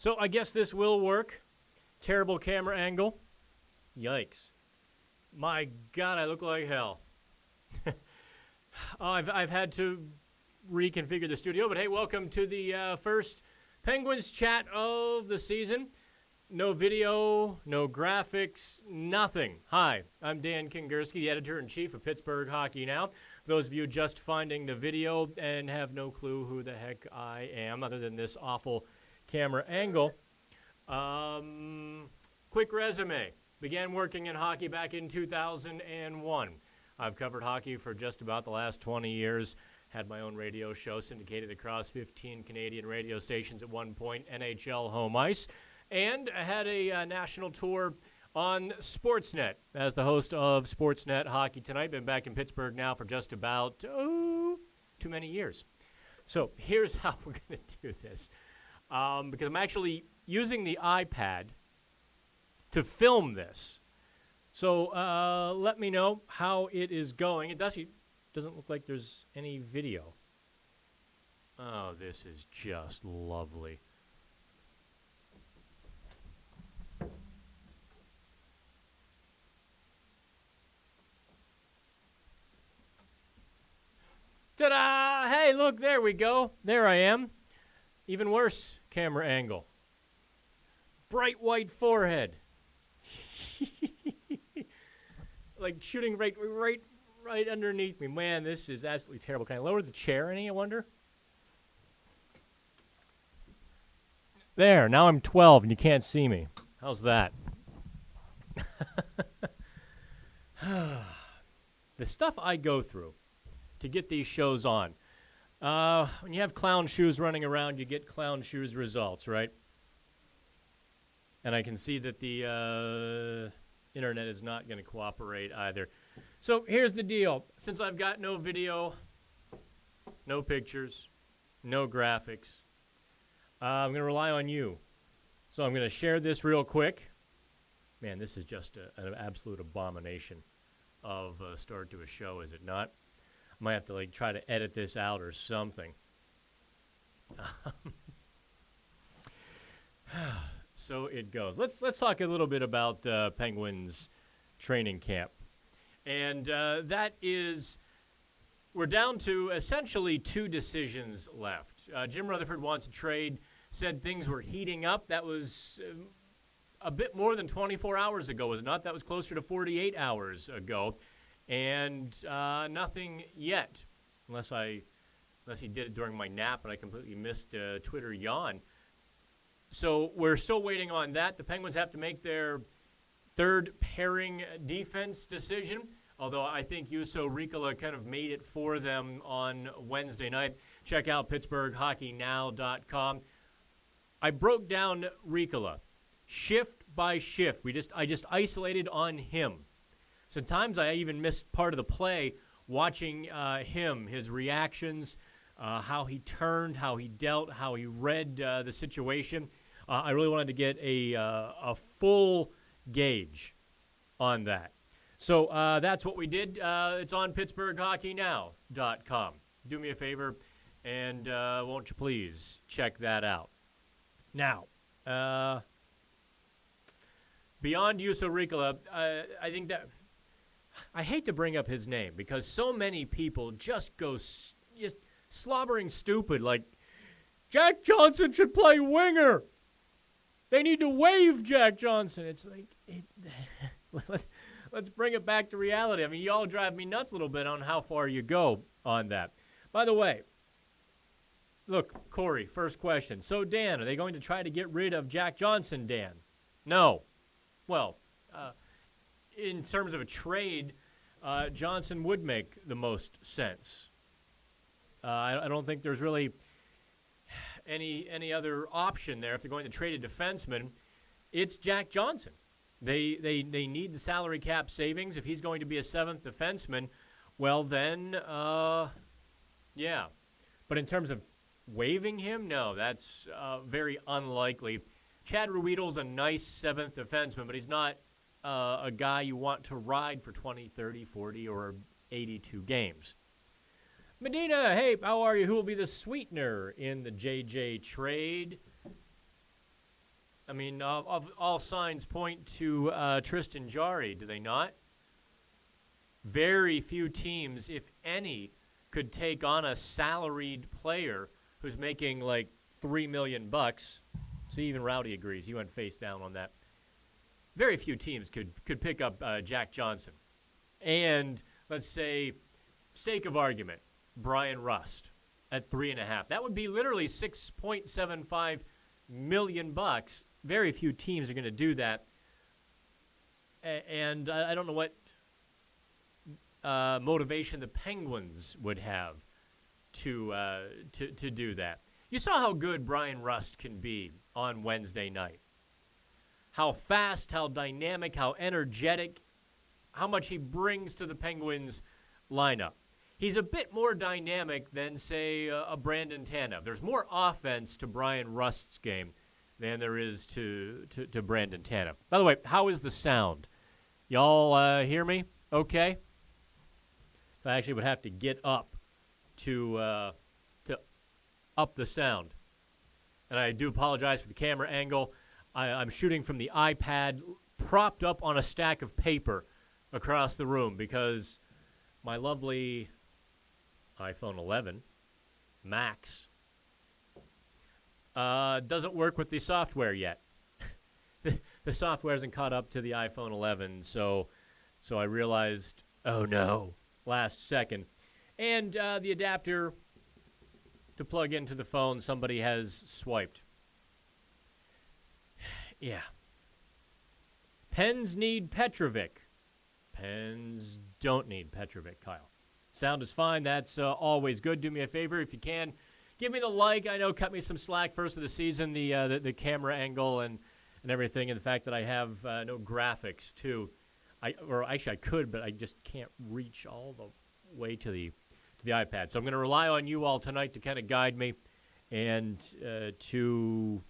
So I guess this will work. Terrible camera angle. Yikes. My God, I look like hell. I've had to reconfigure the studio, but hey, welcome to the first Penguins chat of the season. No video, no graphics, nothing. Hi, I'm Dan Kingerski, the editor-in-chief of Pittsburgh Hockey Now. For those of you just finding the video and have no clue who the heck I am, other than this awful camera angle, quick resume. Began working in hockey back in 2001. I've covered hockey for just about the last 20 years. Had my own radio show syndicated across 15 Canadian radio stations at one point, NHL Home Ice, and I had a national tour on Sportsnet as the host of Sportsnet Hockey Tonight. Been back in Pittsburgh now for just about, too many years. So here's how we're going to do this. Because I'm actually using the iPad to film this. So let me know how it is going. It doesn't look like there's any video. Oh, this is just lovely. Ta-da! Hey, look, there we go. There I am. Even worse camera angle. Bright white forehead. Like shooting right underneath me. Man, this is absolutely terrible. Can I lower the chair any, I wonder? There, now I'm 12 and you can't see me. How's that? The stuff I go through to get these shows on. When you have clown shoes running around, you get clown shoes results, right? And I can see that the internet is not going to cooperate either. So here's the deal. Since I've got no video, no pictures, no graphics, I'm going to rely on you. So I'm going to share this real quick. Man, this is just an absolute abomination of a start to a show, is it not? I might have to try to edit this out or something. So it goes. Let's talk a little bit about Penguins training camp. And that is, we're down to essentially two decisions left. Jim Rutherford wants to trade, said things were heating up. That was a bit more than 24 hours ago, was it not? That was closer to 48 hours ago. And nothing yet, unless he did it during my nap and I completely missed Twitter yawn. So we're still waiting on that. The Penguins have to make their third pairing defense decision, although I think Juuso Riikola kind of made it for them on Wednesday night. Check out PittsburghHockeyNow.com. I broke down Riikola shift by shift. I just isolated on him. Sometimes I even missed part of the play watching him, his reactions, how he turned, how he dealt, how he read the situation. I really wanted to get a full gauge on that. So that's what we did. It's on PittsburghHockeyNow.com. Do me a favor, and won't you please check that out. Now, beyond Juuso Riikola, I think that I hate to bring up his name because so many people just go just slobbering stupid like, Jack Johnson should play winger. They need to waive Jack Johnson. It's like, let's bring it back to reality. I mean, you all drive me nuts a little bit on how far you go on that. By the way, look, Corey, first question. So, Dan, are they going to try to get rid of Jack Johnson, Dan? No. Well, in terms of a trade, Johnson would make the most sense. I don't think there's really any other option there. If they're going to trade a defenseman, it's Jack Johnson. They need the salary cap savings. If he's going to be a seventh defenseman, well then, yeah. But in terms of waiving him, no, that's very unlikely. Chad Ruhwedel's a nice seventh defenseman, but he's not a guy you want to ride for 20, 30, 40, or 82 games. Medina, hey, how are you? Who will be the sweetener in the JJ trade? I mean, of all signs point to Tristan Jarry, do they not? Very few teams, if any, could take on a salaried player who's making like $3 million. See, even Rowdy agrees. He went face down on that. Very few teams could pick up Jack Johnson. And let's say, sake of argument, Brian Rust at $3.5. That would be literally $6.75 million. Very few teams are going to do that. And I don't know what motivation the Penguins would have to do that. You saw how good Brian Rust can be on Wednesday night. How fast, how dynamic, how energetic, how much he brings to the Penguins lineup. He's a bit more dynamic than, say, a Brandon Tanev. There's more offense to Brian Rust's game than there is to Brandon Tanev. By the way, how is the sound? Y'all hear me? Okay. So I actually would have to get up to up the sound. And I do apologize for the camera angle. I'm shooting from the iPad propped up on a stack of paper across the room because my lovely iPhone 11 Max doesn't work with the software yet. The software hasn't caught up to the iPhone 11, so I realized, oh no, last second. And the adapter to plug into the phone, somebody has swiped. Yeah. Pens need Petrovic. Pens don't need Petrovic, Kyle. Sound is fine. That's always good. Do me a favor if you can. Give me the like. I know, cut me some slack first of the season, the camera angle and everything, and the fact that I have no graphics, too. I could, but I just can't reach all the way to the iPad. So I'm going to rely on you all tonight to kind of guide me and to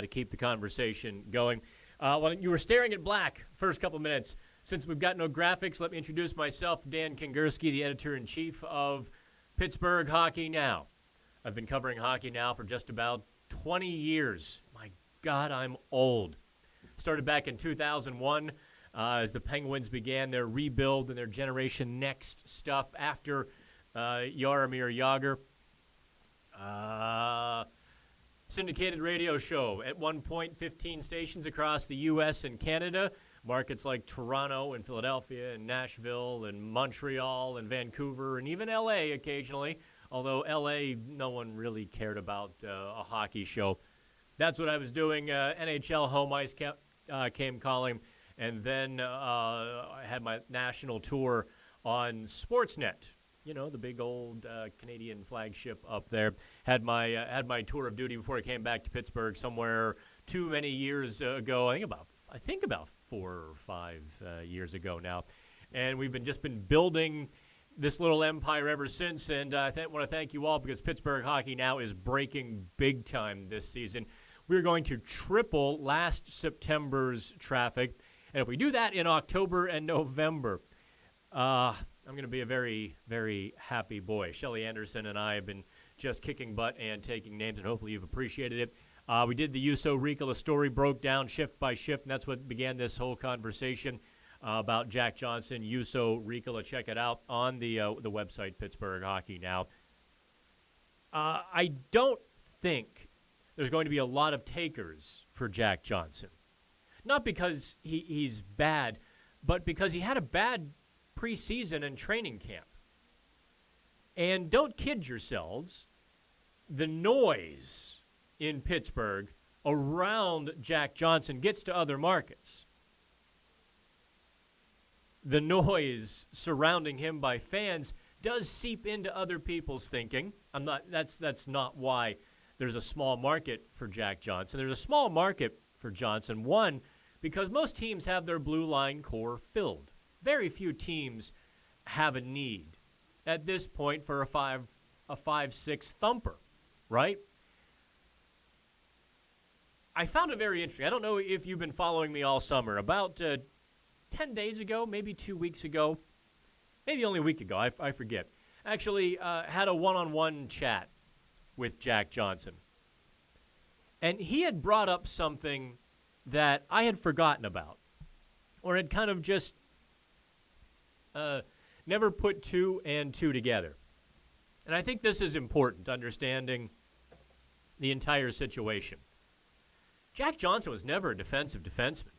keep the conversation going. Well, you were staring at black first couple minutes. Since we've got no graphics, let me introduce myself, Dan Kingerski, the editor-in-chief of Pittsburgh Hockey Now. I've been covering hockey now for just about 20 years. My God, I'm old. Started back in 2001 as the Penguins began their rebuild and their Generation Next stuff after Jaromir Jagr. Syndicated radio show. At one point, 15 stations across the U.S. and Canada. Markets like Toronto and Philadelphia and Nashville and Montreal and Vancouver and even L.A. occasionally. Although L.A., no one really cared about a hockey show. That's what I was doing. NHL Home Ice came calling. And then I had my national tour on Sportsnet. You know, the big old Canadian flagship up there. Had my tour of duty before I came back to Pittsburgh somewhere too many years ago. I think about 4 or 5 years ago now. And we've just been building this little empire ever since. And I want to thank you all because Pittsburgh Hockey Now is breaking big time this season. We're going to triple last September's traffic. And if we do that in October and November, I'm going to be a very, very happy boy. Shelly Anderson and I have been just kicking butt and taking names, and hopefully you've appreciated it. We did the Juuso Riikola story, broke down shift by shift, and that's what began this whole conversation about Jack Johnson, Juuso Riikola. Check it out on the website, Pittsburgh Hockey Now. I don't think there's going to be a lot of takers for Jack Johnson. Not because he's bad, but because he had a bad preseason and training camp. And don't kid yourselves, the noise in Pittsburgh around Jack Johnson gets to other markets. The noise surrounding him by fans does seep into other people's thinking. That's not why there's a small market for Jack Johnson. There's a small market for Johnson, one, because most teams have their blue line core filled. Very few teams have a need at this point for a 5'6" thumper, right? I found it very interesting. I don't know if you've been following me all summer. About 10 days ago, maybe 2 weeks ago, maybe only a week ago, I forget. Actually, had a one-on-one chat with Jack Johnson. And he had brought up something that I had forgotten about, or had kind of just never put two and two together. And I think this is important, understanding the entire situation. Jack Johnson was never a defensive defenseman.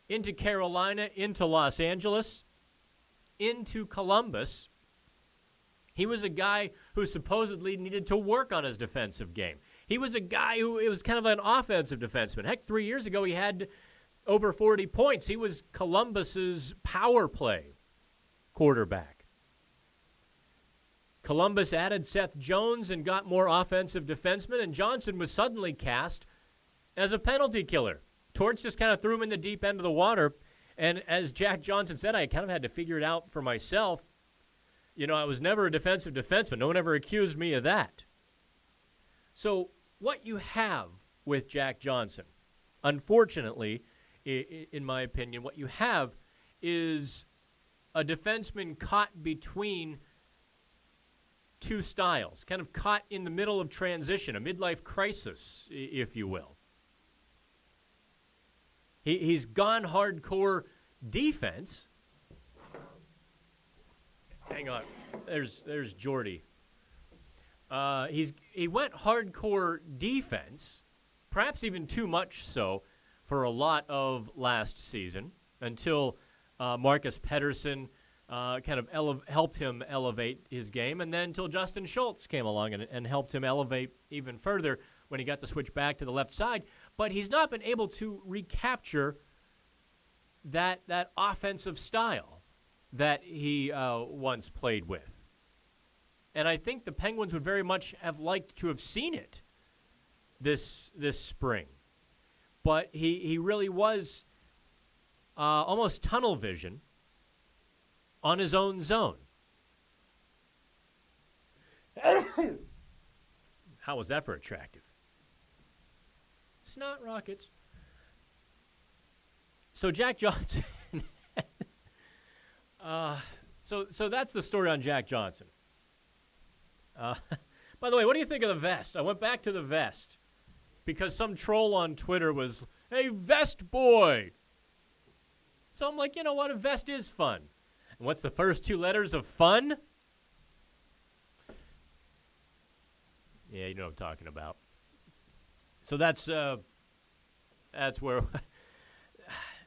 Into Carolina, into Los Angeles, into Columbus, he was a guy who supposedly needed to work on his defensive game. He was a guy who it was kind of an offensive defenseman. Heck, 3 years ago he had over 40 points. He was Columbus's power play quarterback. Columbus added Seth Jones and got more offensive defensemen, and Johnson was suddenly cast as a penalty killer. Torts just kind of threw him in the deep end of the water, and as Jack Johnson said, I kind of had to figure it out for myself. You know, I was never a defensive defenseman. No one ever accused me of that. So what you have with Jack Johnson, unfortunately, in my opinion, what you have is a defenseman caught between two styles, kind of caught in the middle of transition, a midlife crisis, if you will. He's gone hardcore defense. Hang on. There's Jordy. He went hardcore defense, perhaps even too much so, for a lot of last season until Marcus Pettersson kind of helped him elevate his game, and then until Justin Schultz came along and helped him elevate even further when he got to switch back to the left side. But he's not been able to recapture that offensive style that he once played with. And I think the Penguins would very much have liked to have seen it this spring. But he really was almost tunnel vision on his own zone. How was that for attractive? Snot rockets. So Jack Johnson. So that's the story on Jack Johnson. By the way, what do you think of the vest? I went back to the vest because some troll on Twitter was, "Hey, vest boy." So I'm like, you know what? A vest is fun. And what's the first two letters of fun? Yeah, you know what I'm talking about. So that's where.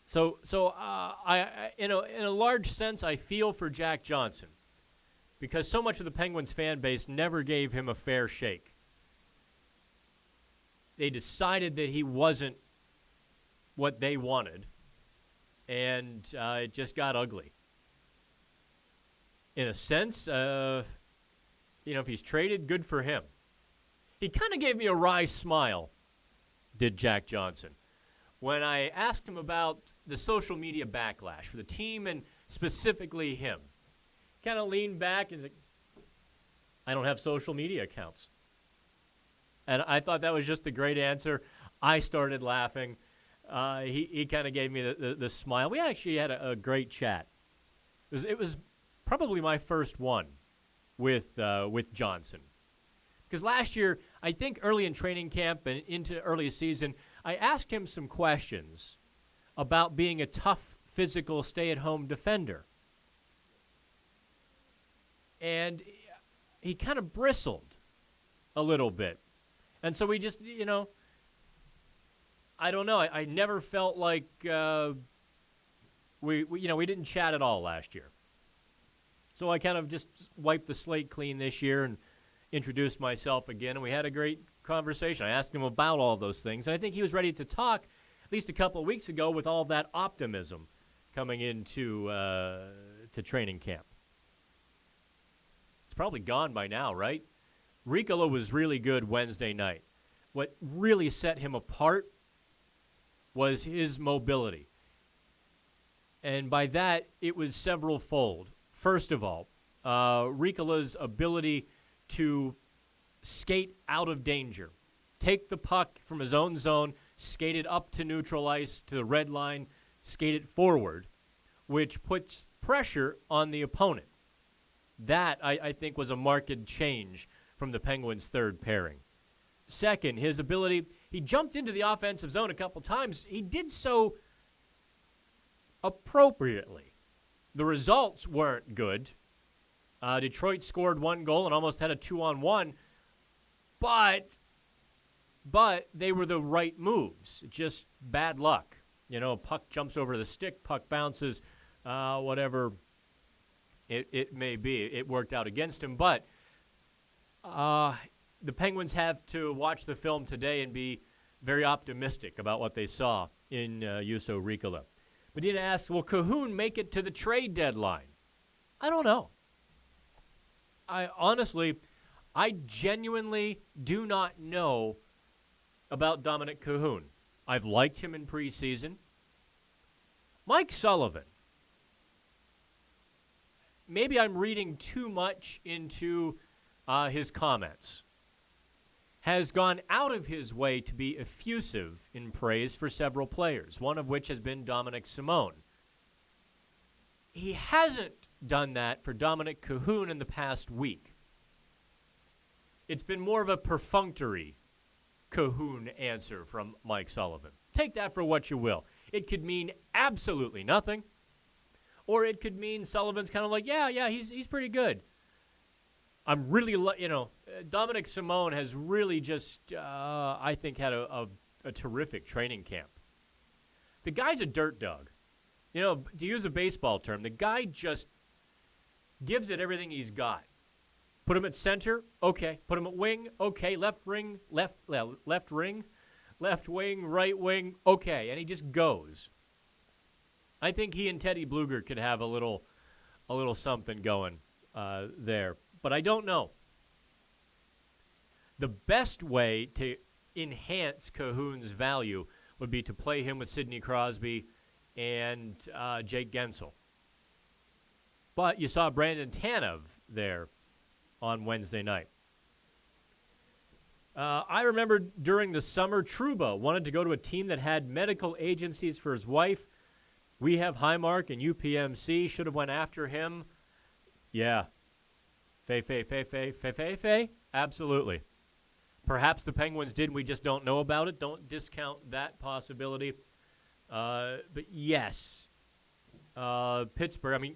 So I in a large sense, I feel for Jack Johnson because so much of the Penguins fan base never gave him a fair shake. They decided that he wasn't what they wanted, and it just got ugly. In a sense, if he's traded, good for him. He kind of gave me a wry smile, did Jack Johnson, when I asked him about the social media backlash for the team and specifically him. Kind of leaned back and said, I don't have social media accounts. And I thought that was just a great answer. I started laughing. He kind of gave me the smile. We actually had a great chat. It was probably my first one with Johnson. Because last year, I think early in training camp and into early season, I asked him some questions about being a tough, physical, stay-at-home defender. And he kind of bristled a little bit. And so we just, I don't know. I never felt like we didn't chat at all last year. So I kind of just wiped the slate clean this year and introduced myself again, and we had a great conversation. I asked him about all those things, and I think he was ready to talk at least a couple of weeks ago with all of that optimism coming into to training camp. It's probably gone by now, right? Ricola was really good Wednesday night. What really set him apart was his mobility. And by that, it was several-fold. First of all, Ricola's ability to skate out of danger, take the puck from his own zone, skate it up to neutral ice, to the red line, skate it forward, which puts pressure on the opponent. That, I think, was a marked change from the Penguins' third pairing. Second, his ability, he jumped into the offensive zone a couple times. He did so appropriately. The results weren't good. Detroit scored 1 goal and almost had a 2-on-1, but they were the right moves. Just bad luck. Puck jumps over the stick, puck bounces, whatever it may be. It worked out against him, but the Penguins have to watch the film today and be very optimistic about what they saw in Juuso Riikola. Medina asks, will Cahoon make it to the trade deadline? I don't know. I genuinely do not know about Dominic Cahoon. I've liked him in preseason. Mike Sullivan. Maybe I'm reading too much into his comments. Has gone out of his way to be effusive in praise for several players, one of which has been Dominic Simone. He hasn't done that for Dominic Cahoon in the past week. It's been more of a perfunctory Cahoon answer from Mike Sullivan. Take that for what you will. It could mean absolutely nothing, or it could mean Sullivan's kind of like, yeah, he's pretty good. I'm really, Dominic Simone has really just, I think, had a terrific training camp. The guy's a dirt dog. To use a baseball term, the guy just gives it everything he's got. Put him at center, okay. Put him at wing, okay. Left wing, right wing, okay. And he just goes. I think he and Teddy Bluger could have a little something going there. But I don't know. The best way to enhance Cahoon's value would be to play him with Sidney Crosby and Jake Gensel. But you saw Brandon Tanev there on Wednesday night. I remember during the summer, Trouba wanted to go to a team that had medical agencies for his wife. We have Highmark and UPMC. Should have went after him. Yeah. Fay. Absolutely. Perhaps the Penguins did. We just don't know about it. Don't discount that possibility. But yes, Pittsburgh.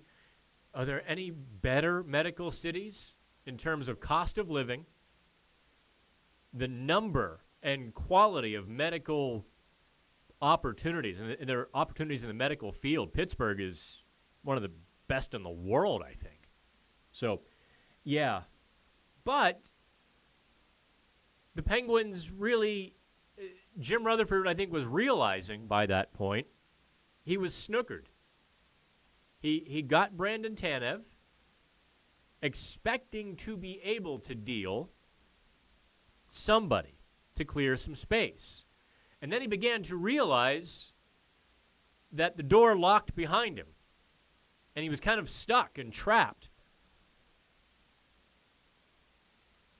Are there any better medical cities in terms of cost of living, the number and quality of medical opportunities, and there are opportunities in the medical field? Pittsburgh is one of the best in the world, I think. So, yeah. But the Penguins really, Jim Rutherford, I think, was realizing by that point he was snookered. He got Brandon Tanev, expecting to be able to deal somebody to clear some space. And then he began to realize that the door locked behind him, and he was kind of stuck and trapped.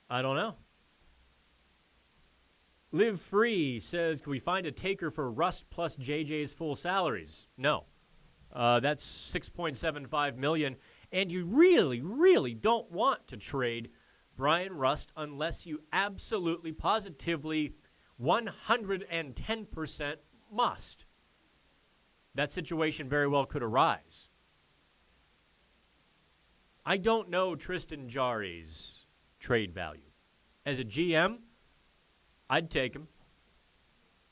I don't know. Live Free says, can we find a taker for Rust plus JJ's full salaries? No. That's $6.75 million. And you really, really don't want to trade Brian Rust unless you absolutely, positively, 110% must. That situation very well could arise. I don't know Tristan Jarry's trade value. As a GM, I'd take him.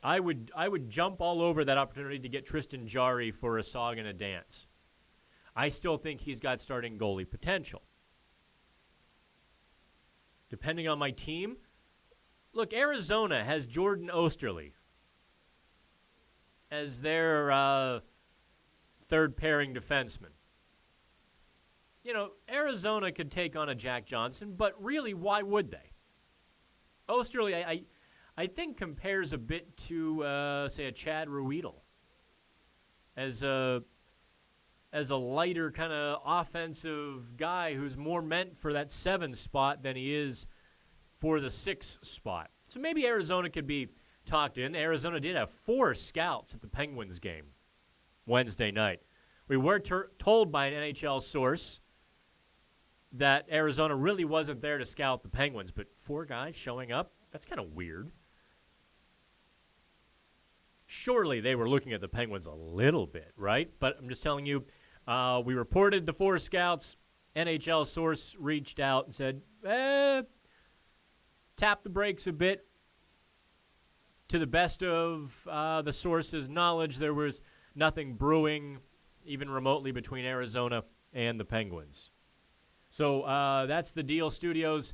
I would jump all over that opportunity to get Tristan Jarry for a song and a dance. I still think he's got starting goalie potential. Depending on my team, look, Arizona has Jordan Oesterle as their third pairing defenseman. Arizona could take on a Jack Johnson, but really, why would they? Oesterle, I think, compares a bit to, say, a Chad Ruedel as a lighter kind of offensive guy who's more meant for that 7 spot than he is for the 6 spot. So maybe Arizona could be talked in. Arizona did have 4 scouts at the Penguins game Wednesday night. We were told by an NHL source that Arizona really wasn't there to scout the Penguins, but 4 guys showing up, That's kind of weird. Surely they were looking at the Penguins a little bit, right? But I'm just telling you, we reported the 4 scouts. NHL source reached out and said, tap the brakes a bit. To the best of the source's knowledge, there was nothing brewing, even remotely, between Arizona and the Penguins. So that's the deal, Studios.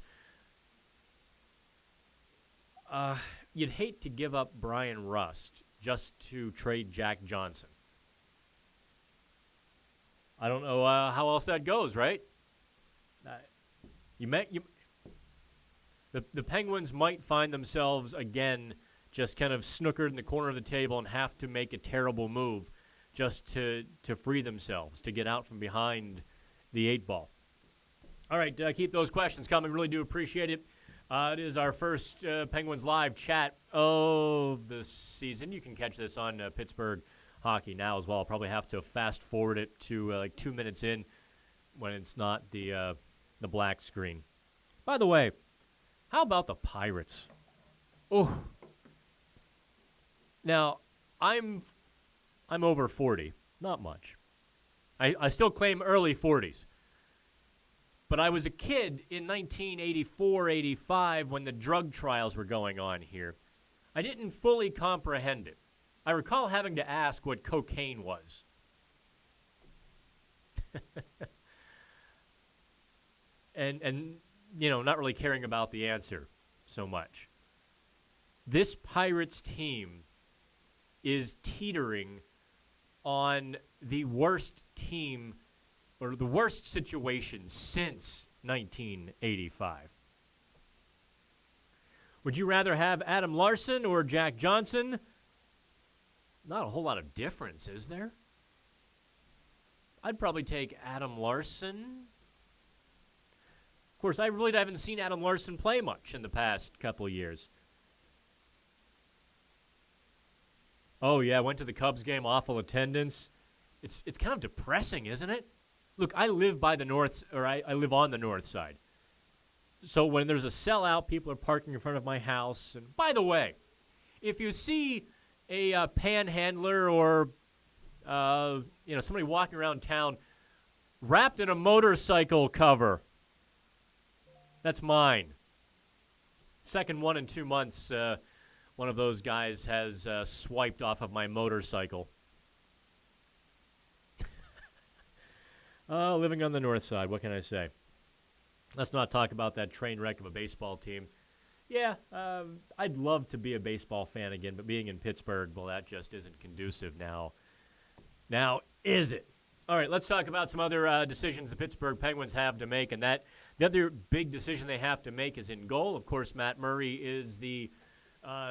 You'd hate to give up Brian Rust just to trade Jack Johnson. I don't know how else that goes, right? The Penguins might find themselves again just kind of snookered in the corner of the table and have to make a terrible move just to free themselves, to get out from behind the 8 ball. All right, keep those questions coming. Really do appreciate it. It is our first Penguins Live chat of the season. You can catch this on Pittsburgh Hockey Now as well. I'll probably have to fast forward it to like 2 minutes in when it's not the black screen. By the way, how about the Pirates? Oh, now I'm over 40, not much. I still claim early 40s. But I was a kid in 1984, 85 when the drug trials were going on here. I didn't fully comprehend it. I recall having to ask what cocaine was. and you know, not really caring about the answer so much. This Pirates team is teetering on the worst team or the worst situation since 1985. Would you rather have Adam Larson or Jack Johnson? Not a whole lot of difference, is there? I'd probably take Adam Larson. Of course, I really haven't seen Adam Larson play much in the past couple of years. Oh, yeah, went to the Cubs game, awful attendance. It's kind of depressing, isn't it? Look, I live by the north, or I live on the north side. So when there's a sellout, people are parking in front of my house. And by the way, if you see a panhandler or somebody walking around town wrapped in a motorcycle cover, that's mine. Second one in 2 months, one of those guys has swiped off of my motorcycle. Living on the north side, what can I say? Let's not talk about that train wreck of a baseball team. Yeah, I'd love to be a baseball fan again, but being in Pittsburgh, well, that just isn't conducive now. Now, is it? All right, let's talk about some other decisions the Pittsburgh Penguins have to make, and the other big decision they have to make is in goal. Of course, Matt Murray is the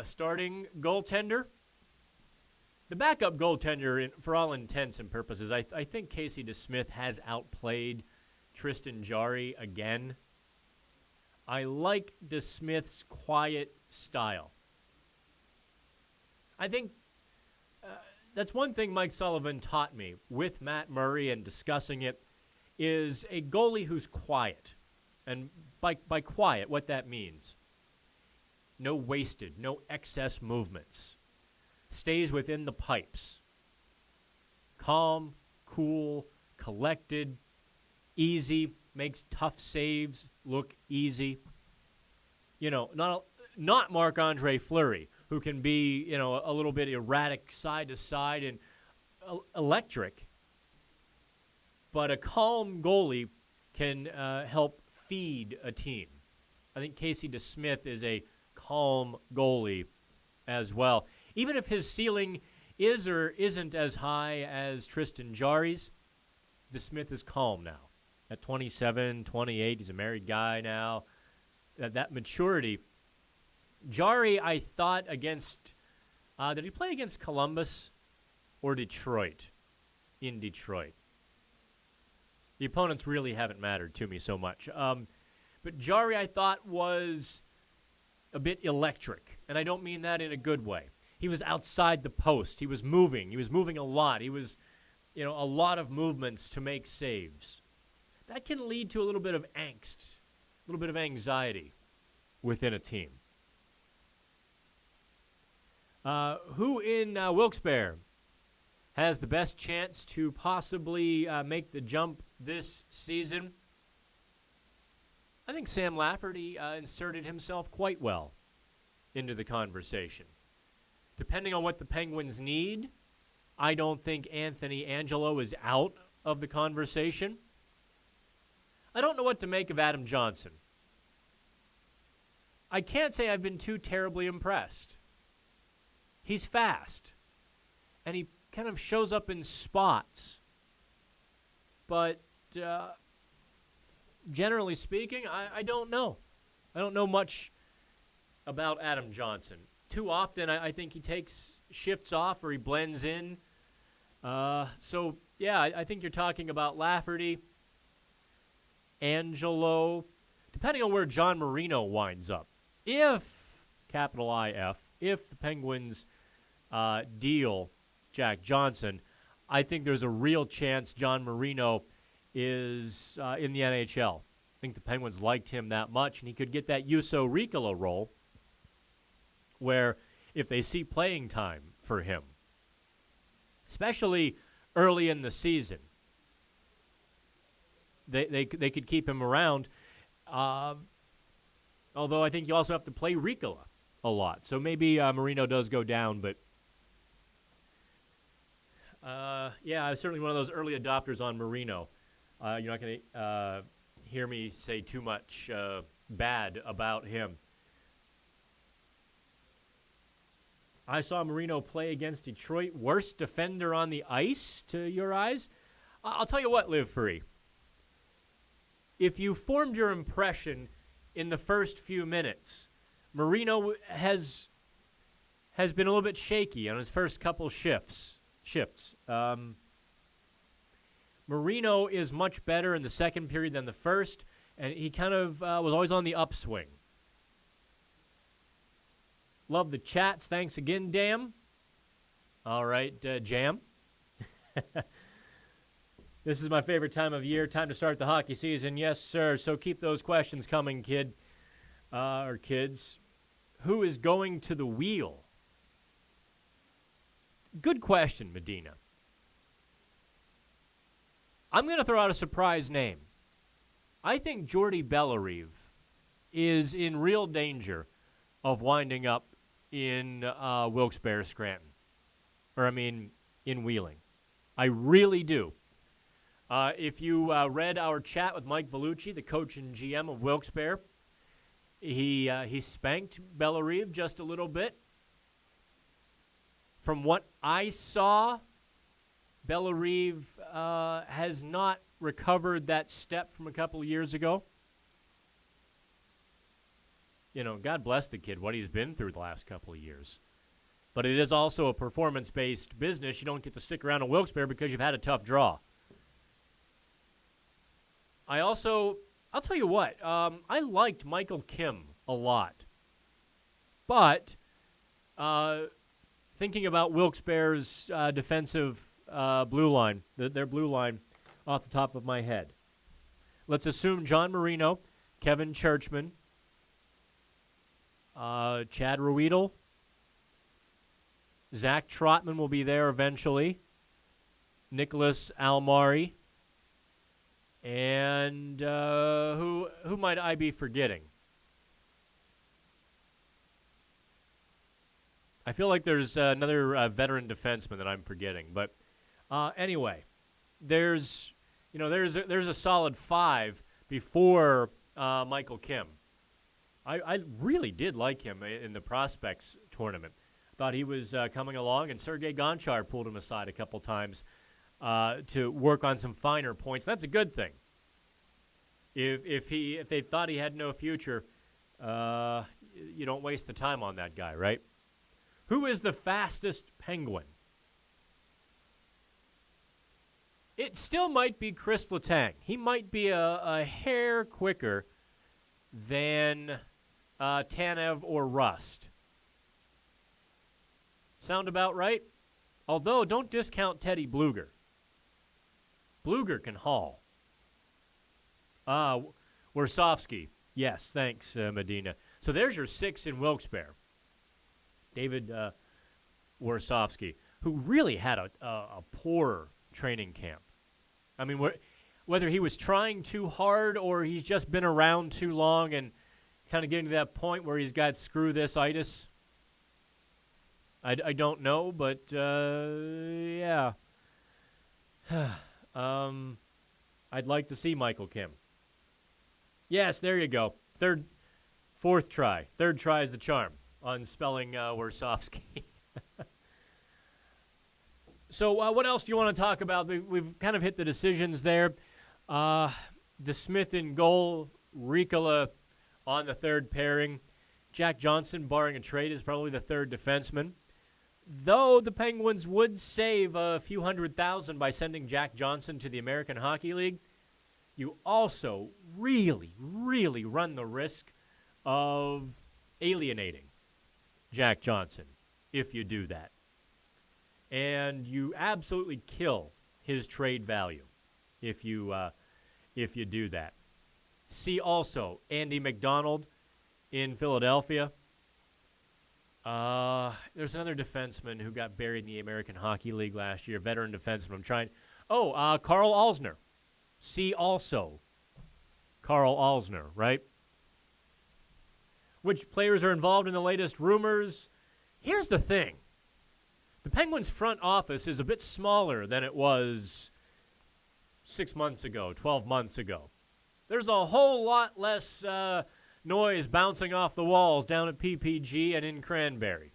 starting goaltender. The backup goaltender, for all intents and purposes, I think Casey DeSmith has outplayed Tristan Jarry again. I like DeSmith's quiet style. I think that's one thing Mike Sullivan taught me with Matt Murray and discussing it is a goalie who's quiet. And by quiet, what that means, no wasted, no excess movements. Stays within the pipes. Calm, cool, collected, easy, makes tough saves look easy. You know, not Marc-Andre Fleury, who can be, a little bit erratic side to side and electric. But a calm goalie can help feed a team. I think Casey DeSmith is a calm goalie as well. Even if his ceiling is or isn't as high as Tristan Jarry's, DeSmith is calm now. At 27, 28, he's a married guy now. That maturity. Jarry, I thought against, did he play against Columbus or Detroit? In Detroit. The opponents really haven't mattered to me so much. But Jarry, I thought, was a bit electric, and I don't mean that in a good way. He was outside the post. He was moving. He was moving a lot. He was, a lot of movements to make saves. That can lead to a little bit of angst, a little bit of anxiety within a team. Who in Wilkes-Barre has the best chance to possibly make the jump this season? I think Sam Lafferty inserted himself quite well into the conversation. Depending on what the Penguins need, I don't think Anthony Angelo is out of the conversation. I don't know what to make of Adam Johnson. I can't say I've been too terribly impressed. He's fast, and he kind of shows up in spots. But generally speaking, I don't know. I don't know much about Adam Johnson. Too often, I think he takes shifts off or he blends in. So, yeah, I think you're talking about Lafferty, Angelo, depending on where John Marino winds up. If, capital IF, if the Penguins deal Jack Johnson, I think there's a real chance John Marino is in the NHL. I think the Penguins liked him that much, and he could get that Juuso Riikola role where if they see playing time for him, especially early in the season, they could keep him around. Although I think you also have to play Riikola a lot. So maybe Marino does go down, but yeah, I was certainly one of those early adopters on Marino. You're not going to hear me say too much bad about him. I saw Marino play against Detroit. Worst defender on the ice, to your eyes? I'll tell you what, Live Free. If you formed your impression in the first few minutes, Marino has been a little bit shaky on his first couple shifts. Marino is much better in the second period than the first, and he kind of was always on the upswing. Love the chats. Thanks again, Dam. All right, Jam. This is my favorite time of year. Time to start the hockey season. Yes, sir. So keep those questions coming, kid. Or kids. Who is going to the wheel? Good question, Medina. I'm going to throw out a surprise name. I think Jordy Bellerive is in real danger of winding up in Wilkes-Barre, Scranton. In Wheeling. I really do. If you read our chat with Mike Vellucci, the coach and GM of Wilkes-Barre, he spanked Bellerive just a little bit. From what I saw, Bellerive has not recovered that step from a couple of years ago. You know, God bless the kid, what he's been through the last couple of years. But it is also a performance-based business. You don't get to stick around in Wilkes-Barre because you've had a tough draw. I'll tell you what, I liked Michael Kim a lot. But thinking about Wilkes-Barre's defensive blue line, their blue line off the top of my head. Let's assume John Marino, Kevin Churchman, Chad Ruedel, Zach Trotman will be there eventually, Nicholas Almari, and who might I be forgetting? I feel like there's another veteran defenseman that I'm forgetting, but anyway, there's a solid 5 before Michael Kim. I really did like him in the prospects tournament. Thought he was coming along, and Sergei Gonchar pulled him aside a couple times to work on some finer points. That's a good thing. If they thought he had no future, you don't waste the time on that guy, right? Who is the fastest Penguin? It still might be Chris Letang. He might be a hair quicker than Tanev or Rust. Sound about right? Although, don't discount Teddy Bluger. Bluger can haul. Warsofsky. Yes, thanks, Medina. So there's your 6 in Wilkes-Barre. David Warsofsky, who really had a poor training camp. I mean, whether he was trying too hard or he's just been around too long and kind of getting to that point where he's got screw this itis, I don't know, but yeah. I'd like to see Michael Kim. Yes, there you go. Fourth try. Third try is the charm on spelling Warsofsky. So what else do you want to talk about? We've kind of hit the decisions there. DeSmith in goal, Ricola on the third pairing. Jack Johnson, barring a trade, is probably the third defenseman. Though the Penguins would save a few $100,000 by sending Jack Johnson to the American Hockey League, you also really, really run the risk of alienating Jack Johnson if you do that. And you absolutely kill his trade value if you do that. See also Andy McDonald in Philadelphia. There's another defenseman who got buried in the American Hockey League last year, veteran defenseman. Carl Alsner. See also Carl Alsner, right? Which players are involved in the latest rumors? Here's the thing. The Penguins' front office is a bit smaller than it was 6 months ago, 12 months ago. There's a whole lot less noise bouncing off the walls down at PPG and in Cranberry.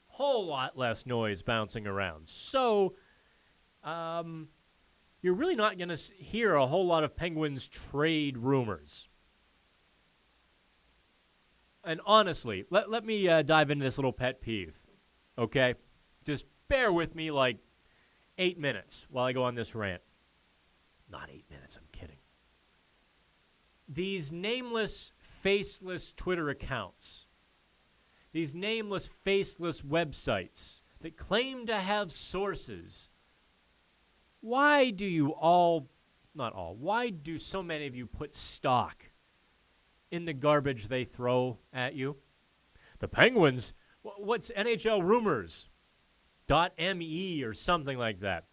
Whole lot less noise bouncing around. So, you're really not going to hear a whole lot of Penguins trade rumors. And honestly, let me dive into this little pet peeve, okay? Just bear with me like 8 minutes while I go on this rant. Not 8 minutes, I'm kidding. These nameless, faceless Twitter accounts, these nameless, faceless websites that claim to have sources, why do why do so many of you put stock in the garbage they throw at you? The Penguins, what's NHL rumors? .me or something like that.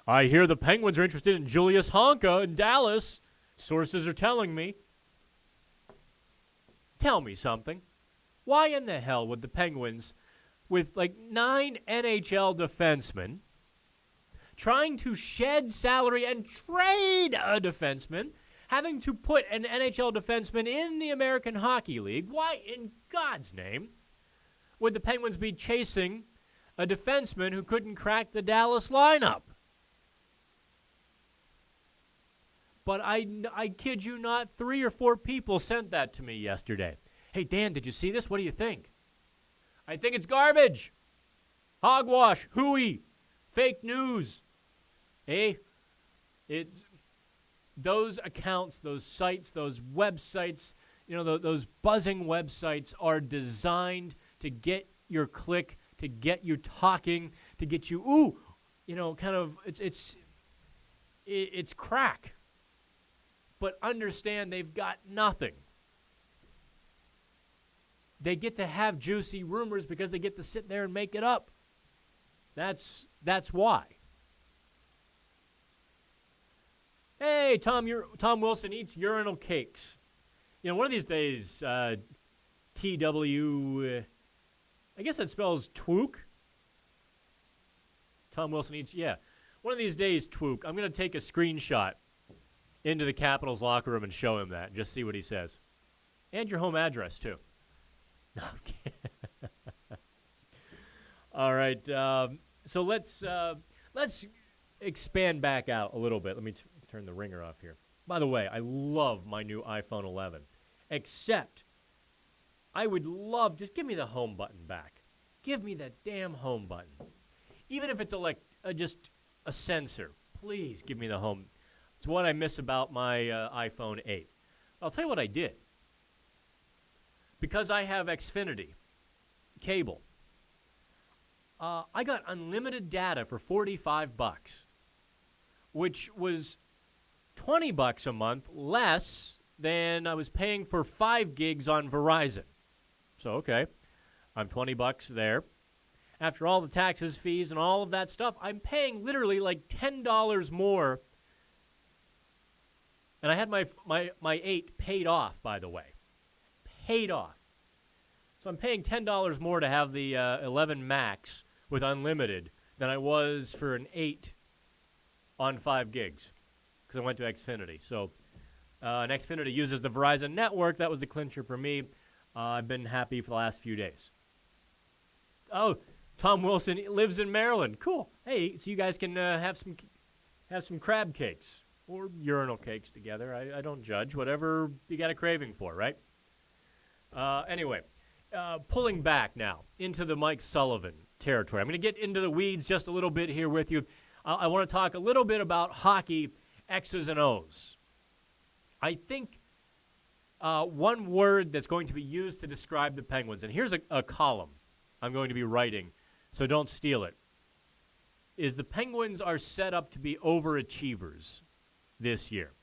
I hear the Penguins are interested in Julius Honka in Dallas. Sources are telling me. Tell me something. Why in the hell would the Penguins, with like 9 NHL defensemen, trying to shed salary and trade a defenseman, having to put an NHL defenseman in the American Hockey League, why in God's name would the Penguins be chasing a defenseman who couldn't crack the Dallas lineup? But I kid you not, 3 or 4 people sent that to me yesterday. Hey, Dan, did you see this? What do you think? I think it's garbage. Hogwash, hooey, fake news. It's those accounts, those sites, those websites, those buzzing websites are designed to get your click, to get you talking, to get you, it's crack. But understand they've got nothing. They get to have juicy rumors because they get to sit there and make it up. That's why. Hey, Tom Wilson eats urinal cakes. One of these days, TW, I guess that spells twook. Tom Wilson eats, yeah. One of these days, twook, I'm going to take a screenshot into the Capitals locker room and show him that and just see what he says. And your home address, too. No, I'm kidding. All right, so let's expand back out a little bit. Let me turn the ringer off here. By the way, I love my new iPhone 11, except I would love, just give me the home button back. Give me that damn home button. Even if it's just a sensor, please give me the home. It's what I miss about my iPhone 8. I'll tell you what I did. Because I have Xfinity cable, I got unlimited data for $45, which was $20 a month less than I was paying for 5 gigs on Verizon. So, okay, I'm $20 there. after all the taxes, fees, and all of that stuff, I'm paying literally like $10 more. And I had my 8 paid off, by the way. Paid off. So I'm paying $10 more to have the 11 Max with unlimited than I was for an 8 on 5 gigs because I went to Xfinity. So and Xfinity uses the Verizon network. That was the clincher for me. I've been happy for the last few days. Oh, Tom Wilson lives in Maryland. Cool. Hey, so you guys can have some crab cakes or urinal cakes together. I don't judge. Whatever you got a craving for, right? Anyway, pulling back now into the Mike Sullivan territory. I'm going to get into the weeds just a little bit here with you. I want to talk a little bit about hockey X's and O's. I think one word that's going to be used to describe the Penguins, and here's a column I'm going to be writing, so don't steal it, is the Penguins are set up to be overachievers this year.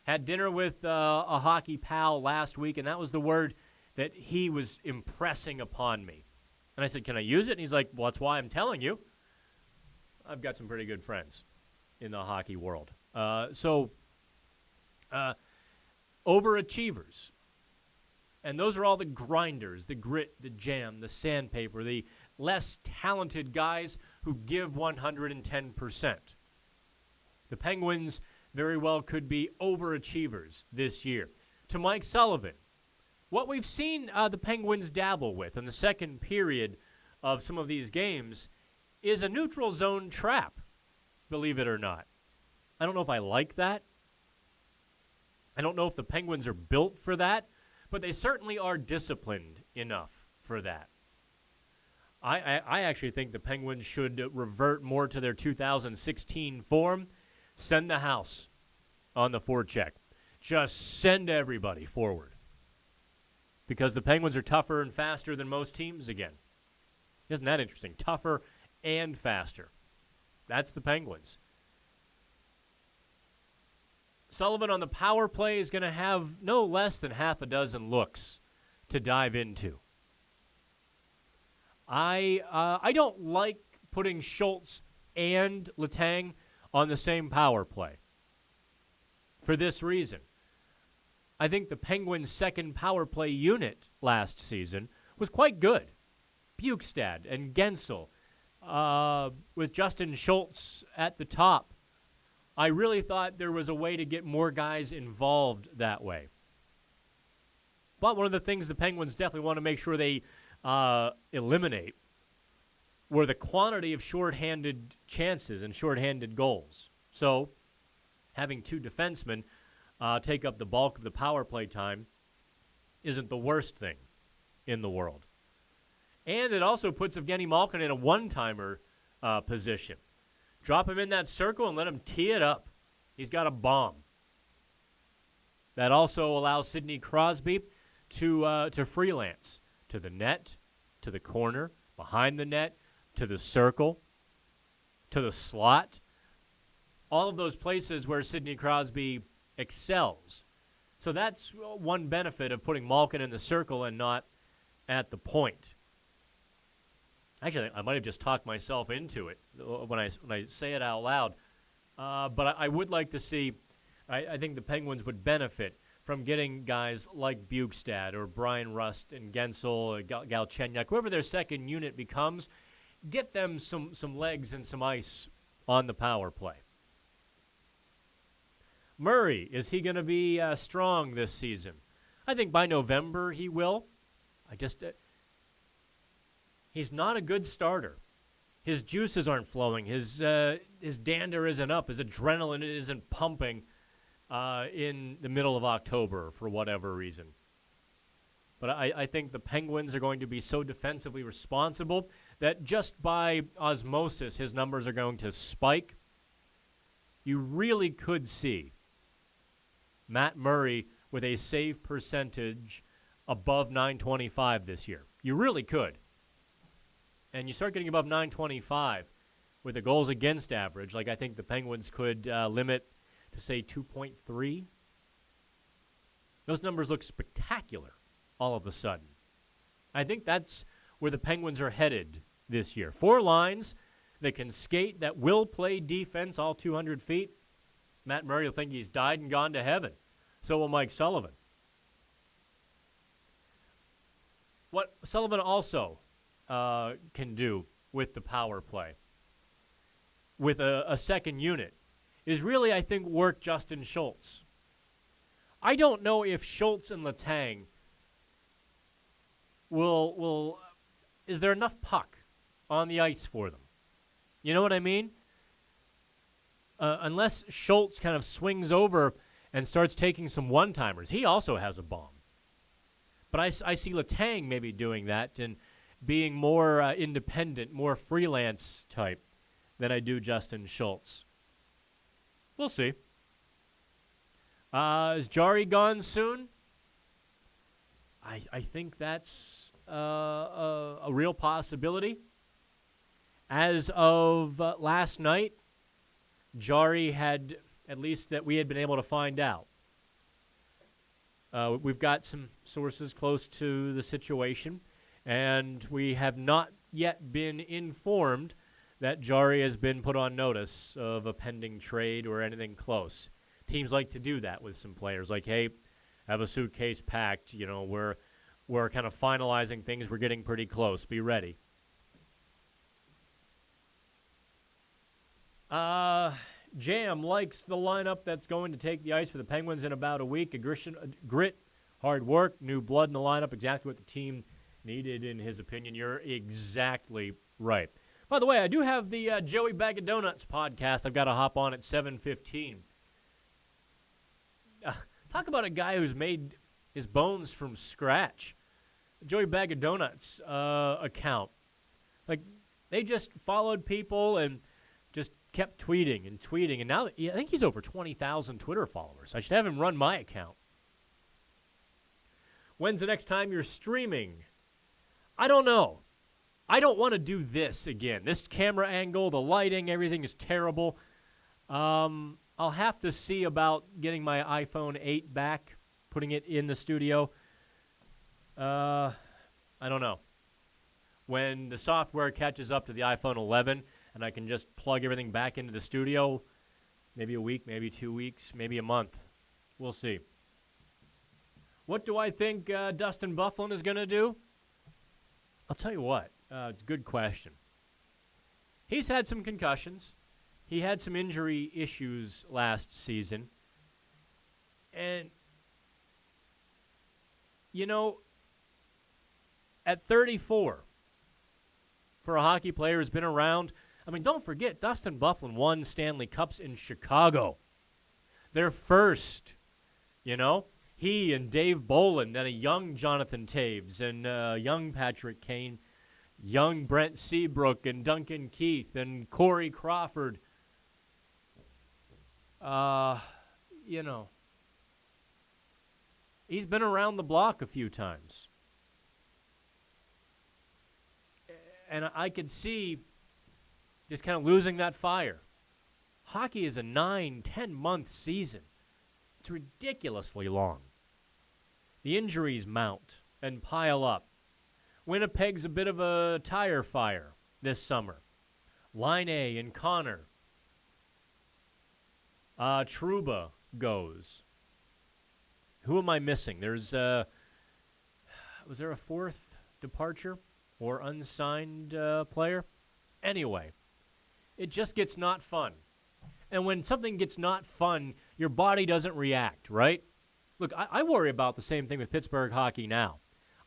Had dinner with a hockey pal last week, and that was the word that he was impressing upon me. And I said, can I use it? And he's like, well, that's why I'm telling you. I've got some pretty good friends in the hockey world. Overachievers. And those are all the grinders, the grit, the jam, the sandpaper, the less talented guys who give 110%. The Penguins very well could be overachievers this year. To Mike Sullivan, what we've seen the Penguins dabble with in the second period of some of these games is a neutral zone trap, believe it or not. I don't know if I like that. I don't know if the Penguins are built for that, but they certainly are disciplined enough for that. I actually think the Penguins should revert more to their 2016 form, send the house on the forecheck. Just send everybody forward. Because the Penguins are tougher and faster than most teams again. Isn't that interesting? Tougher and faster. That's the Penguins. Sullivan on the power play is going to have no less than half a dozen looks to dive into. I don't like putting Schultz and Letang on the same power play. For this reason. I think the Penguins' second power play unit last season was quite good. Bukestad and Gensel, with Justin Schultz at the top. I really thought there was a way to get more guys involved that way. But one of the things the Penguins definitely want to make sure they eliminate were the quantity of shorthanded chances and shorthanded goals. So having two defensemen take up the bulk of the power play time isn't the worst thing in the world. And it also puts Evgeny Malkin in a one-timer position. Drop him in that circle and let him tee it up. He's got a bomb. That also allows Sidney Crosby to freelance to the net, to the corner, behind the net, to the circle, to the slot. All of those places where Sidney Crosby excels. So that's one benefit of putting Malkin in the circle and not at the point. Actually, I might have just talked myself into it when I say it out loud. But I would like to see, I think the Penguins would benefit from getting guys like Bukestad or Brian Rust and Gensel or Galchenyuk, whoever their second unit becomes, get them some legs and some ice on the power play. Murray, is he going to be strong this season? I think by November he will. He's not a good starter. His juices aren't flowing. His dander isn't up. His adrenaline isn't pumping in the middle of October for whatever reason. But I think the Penguins are going to be so defensively responsible that just by osmosis his numbers are going to spike. You really could see Matt Murray with a save percentage above .925 this year. You really could. And you start getting above .925 with a goals against average, like I think the Penguins could limit to, say, 2.3. Those numbers look spectacular all of a sudden. I think that's where the Penguins are headed this year. 4 lines that can skate, that will play defense all 200 feet. Matt Murray will think he's died and gone to heaven. So will Mike Sullivan. What Sullivan also can do with the power play, with a second unit, is really, I think, work Justin Schultz. I don't know if Schultz and Letang will is there enough puck on the ice for them? You know what I mean? Unless Schultz kind of swings over and starts taking some one-timers. He also has a bomb. But I see Letang maybe doing that and being more independent, more freelance type than I do Justin Schultz. We'll see. Is Jari gone soon? I think that's a real possibility. As of last night, Jari had, at least that we had been able to find out. We've got some sources close to the situation, and we have not yet been informed that Jari has been put on notice of a pending trade or anything close. Teams like to do that with some players, like, hey, have a suitcase packed. You know, we're kind of finalizing things. We're getting pretty close. Be ready. Jam likes the lineup that's going to take the ice for the Penguins in about a week. Grit, hard work, new blood in the lineup, exactly what the team needed in his opinion. You're exactly right. By the way, I do have the Joey Bag of Donuts podcast. I've got to hop on at 7:15. Talk about a guy who's made his bones from scratch. Joey Bag of Donuts account. Like, they just followed people and just kept tweeting, and now I think he's over 20,000 Twitter followers. I should have him run my account. When's the next time you're streaming? I don't know. I don't want to do this again. This camera angle, the lighting, everything is terrible. I'll have to see about getting my iPhone 8 back, putting it in the studio. I don't know. When the software catches up to the iPhone 11 and I can just plug everything back into the studio, maybe a week, maybe 2 weeks, maybe a month. We'll see. What do I think Dustin Byfuglien is going to do? I'll tell you what. It's a good question. He's had some concussions. He had some injury issues last season. And, you know, at 34, for a hockey player who's been around, I mean, don't forget, Dustin Byfuglien won Stanley Cups in Chicago. Their first, you know. He and Dave Boland and a young Jonathan Taves and young Patrick Kane, young Brent Seabrook and Duncan Keith and Corey Crawford. You know, he's been around the block a few times. And I could see just kind of losing that fire. Hockey is a 9-10-month season. It's ridiculously long. The injuries mount and pile up. Winnipeg's a bit of a tire fire this summer. Line A and Connor. Trouba goes. Who am I missing? Was there a fourth departure or unsigned player? Anyway, it just gets not fun. And when something gets not fun, your body doesn't react, right? Look, I worry about the same thing with Pittsburgh hockey now.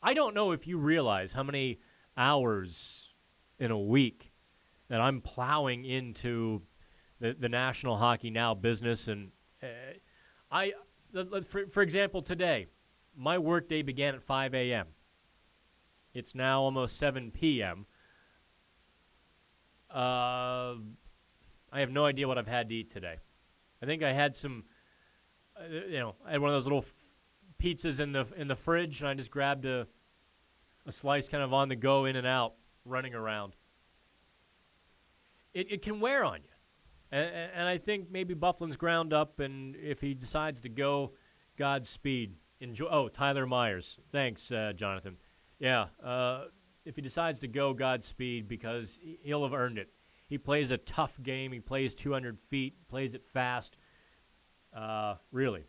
I don't know if you realize how many hours in a week that I'm plowing into the National Hockey Now business. And for example, today, my workday began at 5 a.m. It's now almost 7 p.m. I have no idea what I've had to eat today. I think I had some, I had one of those little pizzas in the fridge, and I just grabbed a slice kind of on the go, in and out, running around. It can wear on you. And I think maybe Byfuglien's ground up, and if he decides to go, Godspeed. Enjoy. Oh, Tyler Myers. Thanks, Jonathan. Yeah, if he decides to go, Godspeed, because he'll have earned it. He plays a tough game. He plays 200 feet, plays it fast. Really.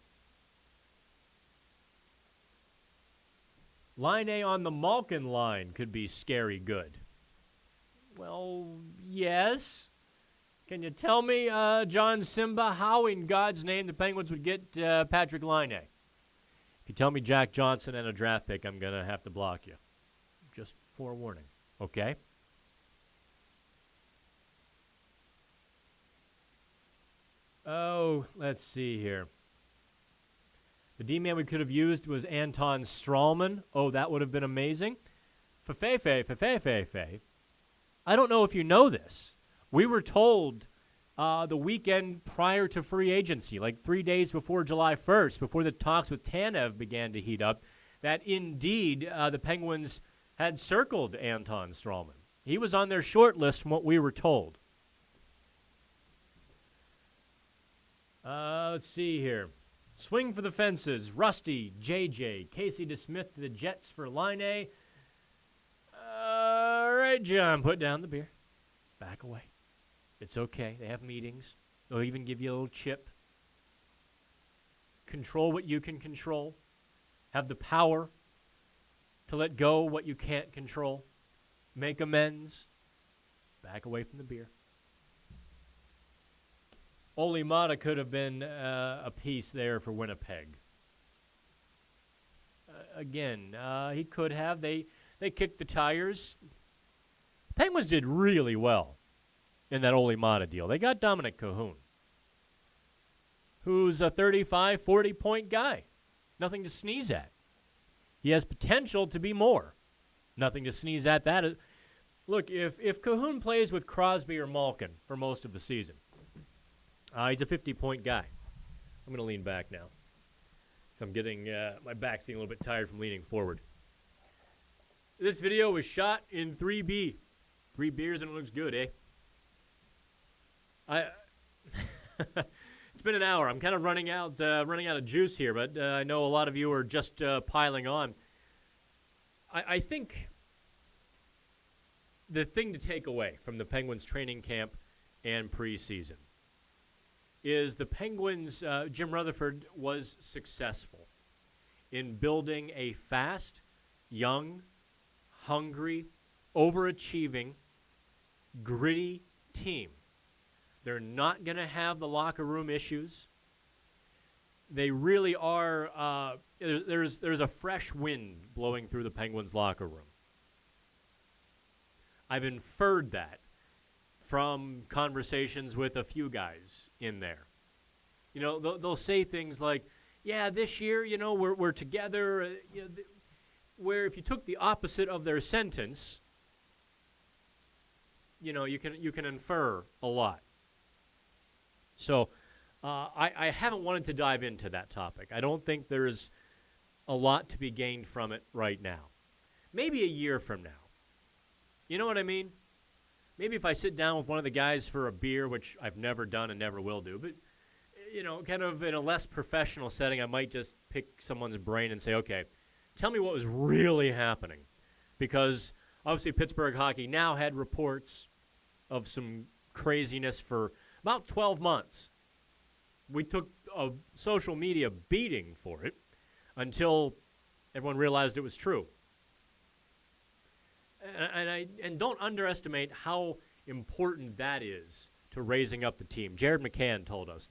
Line A on the Malkin line could be scary good. Well, yes. Can you tell me, John Simba, how in God's name the Penguins would get Patrick Line A? If you tell me Jack Johnson and a draft pick, I'm going to have to block you. Just forewarning, okay? Oh, let's see here. The D-man we could have used was Anton Strawman. Oh, that would have been amazing. Fefe. I don't know if you know this. We were told the weekend prior to free agency, like 3 days before July 1st, before the talks with Tanev began to heat up, that indeed the Penguins had circled Anton Strawman. He was on their short list from what we were told. Let's see here. Swing for the fences. Rusty, JJ, Casey DeSmith to the Jets for Line A. All right, John, put down the beer. Back away. It's okay. They have meetings. They'll even give you a little chip. Control what you can control. Have the power to let go what you can't control. Make amends. Back away from the beer. Ole Mata could have been a piece there for Winnipeg. Again, he could have. They kicked the tires. Penguins did really well in that Ole Mata deal. They got Dominic Cahoon, who's a 35, 40-point guy. Nothing to sneeze at. He has potential to be more. Nothing to sneeze at that. Look, if Cahoon plays with Crosby or Malkin for most of the season, he's a 50-point guy. I'm going to lean back now. So I'm getting, my back's being a little bit tired from leaning forward. This video was shot in 3B. 3 beers and it looks good, eh? It's been an hour. I'm kind of running out of juice here, but I know a lot of you are just piling on. I think the thing to take away from the Penguins training camp and preseason is the Penguins, Jim Rutherford was successful in building a fast, young, hungry, overachieving, gritty team. They're not going to have the locker room issues. They really are, there's a fresh wind blowing through the Penguins locker room. I've inferred that from conversations with a few guys in there. You know, they'll say things like, yeah, this year, you know, we're together. You know, where if you took the opposite of their sentence, you know, you can infer a lot. So I haven't wanted to dive into that topic. I don't think there's a lot to be gained from it right now. Maybe a year from now. You know what I mean? Maybe if I sit down with one of the guys for a beer, which I've never done and never will do, but, you know, kind of in a less professional setting, I might just pick someone's brain and say, okay, tell me what was really happening. Because obviously Pittsburgh hockey now had reports of some craziness for about 12 months. We took a social media beating for it until everyone realized it was true. And don't underestimate how important that is to raising up the team. Jared McCann told us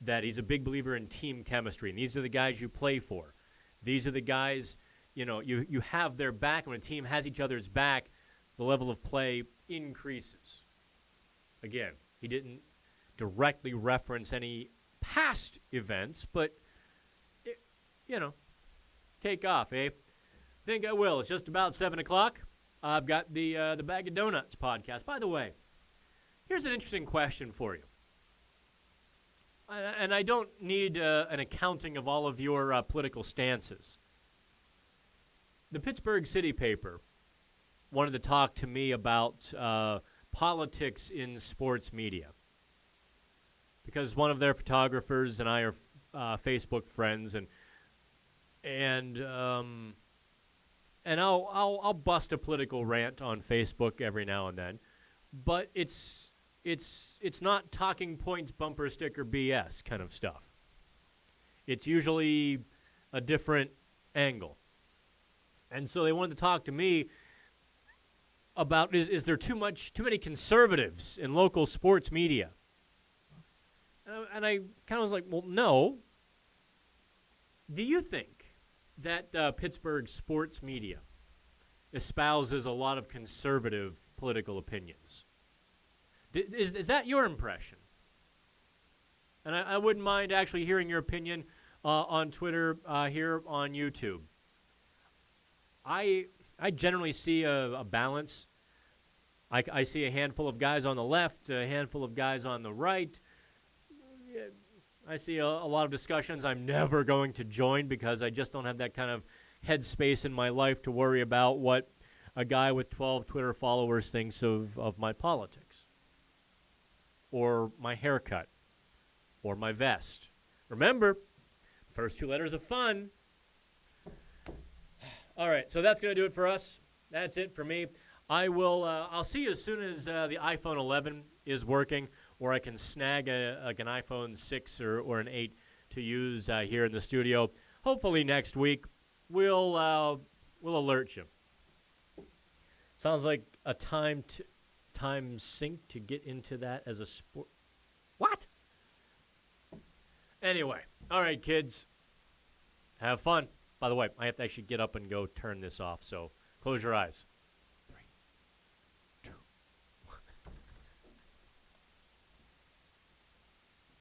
that he's a big believer in team chemistry, and these are the guys you play for. These are the guys, you know, you have their back. When a team has each other's back, the level of play increases. Again, he didn't directly reference any past events, but, you know, take off, eh? Think I will. It's just about 7 o'clock. I've got the Bag of Donuts podcast. By the way, here's an interesting question for you. And I don't need an accounting of all of your political stances. The Pittsburgh City paper wanted to talk to me about politics in sports media, because one of their photographers and I are Facebook friends, and and I'll bust a political rant on Facebook every now and then, but it's not talking points, bumper sticker BS kind of stuff. It's usually a different angle. And so they wanted to talk to me about is there too many conservatives in local sports media? And I kind of was like, well, no. Do you think that Pittsburgh sports media espouses a lot of conservative political opinions? Is that your impression? And I wouldn't mind actually hearing your opinion on Twitter, here on YouTube. I generally see a balance. I see a handful of guys on the left, a handful of guys on the right. I see a lot of discussions I'm never going to join because I just don't have that kind of headspace in my life to worry about what a guy with 12 Twitter followers thinks of my politics or my haircut or my vest. Remember, first two letters of fun. All right, so that's going to do it for us. That's it for me. I'll see you as soon as the iPhone 11 is working, or I can snag an iPhone 6 or an 8 to use here in the studio. Hopefully next week we'll alert you. Sounds like a time sink to get into that as a sport. What? Anyway, all right, kids. Have fun. By the way, I have to actually get up and go turn this off, so close your eyes.